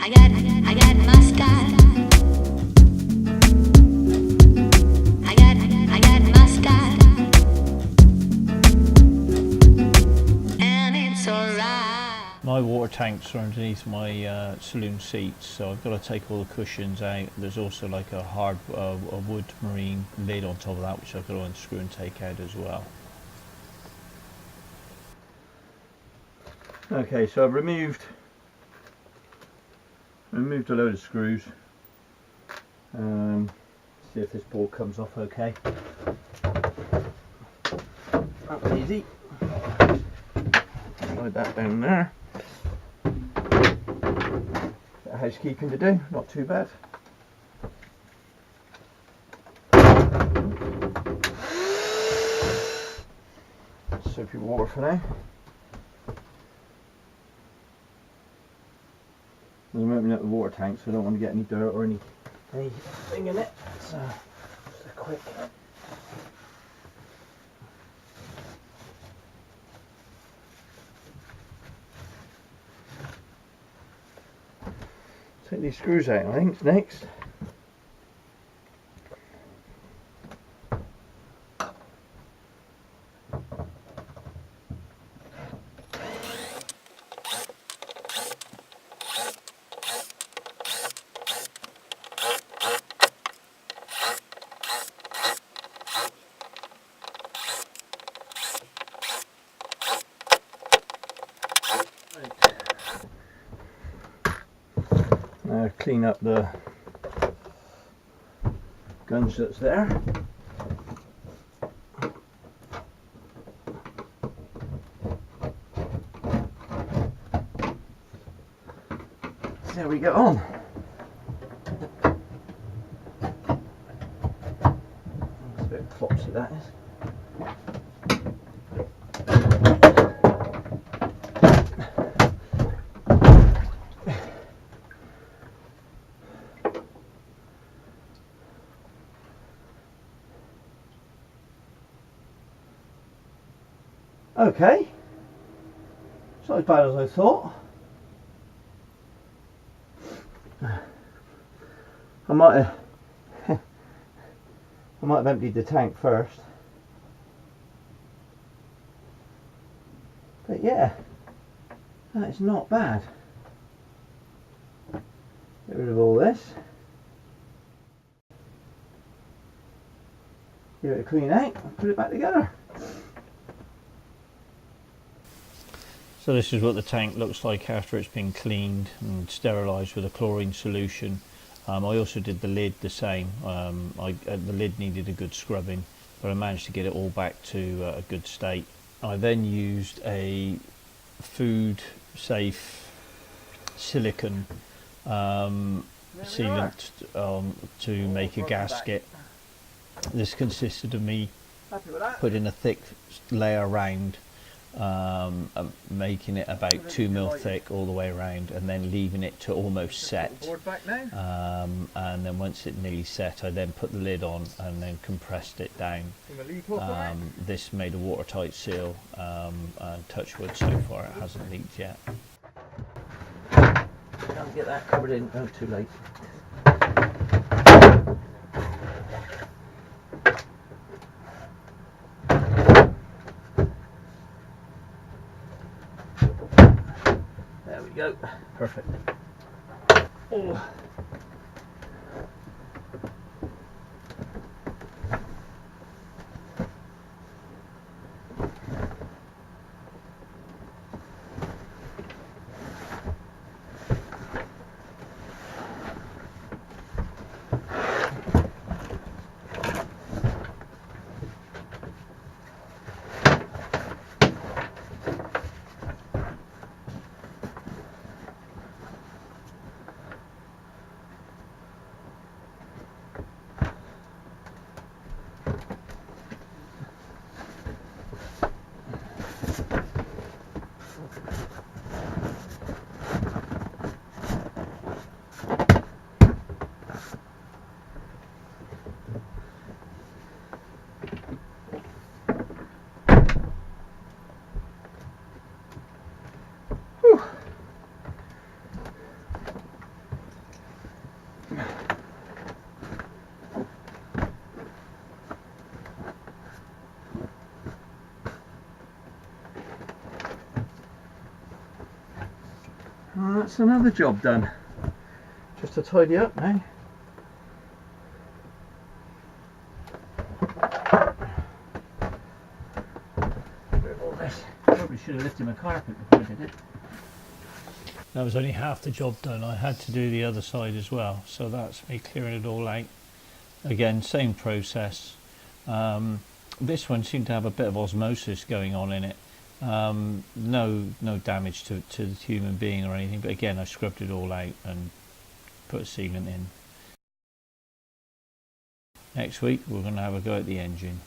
I got my style. I got my style. And it's alright. My water tanks are underneath my saloon seats, so I've got to take all the cushions out. There's also like a hard a wood marine lid on top of that, which I've got to unscrew and take out as well. Okay, so I've removed a load of screws. See if this board comes off okay. That's easy. Slide that down there. Bit of housekeeping to do, not too bad. Soapy water for now. I'm opening up the water tank, so I don't want to get any dirt or anything in it. So just a quick. Take these screws out, I think, next. Now clean up the gunge that's there. There we go on. That's a bit flopsy, that is. Okay, it's not as bad as I thought. I might have emptied the tank first, but yeah, that is not bad. Get rid of all this, give it a clean out, and put it back together. So this is what the tank looks like after it's been cleaned and sterilised with a chlorine solution. I also did the lid the same. The lid needed a good scrubbing, but I managed to get it all back to a good state. I then used a food safe silicone sealant to make a gasket. This consisted of me putting a thick layer around, making it about 2 mil thick all the way around, and then leaving it to almost set, and then once it nearly set, I then put the lid on and then compressed it down. This made a watertight seal, and touch wood, so far it hasn't leaked yet. Can't get that covered in, oh, too late. There we go, perfect. Oh. And that's another job done. Just to tidy up now. Probably should have lifted my carpet before I did it. That was only half the job done. I had to do the other side as well, so that's me clearing it all out. Again, same process. This one seemed to have a bit of osmosis going on in it. No damage to the human being or anything, but again I scrubbed it all out and put a sealant in. Next week we're going to have a go at the engine.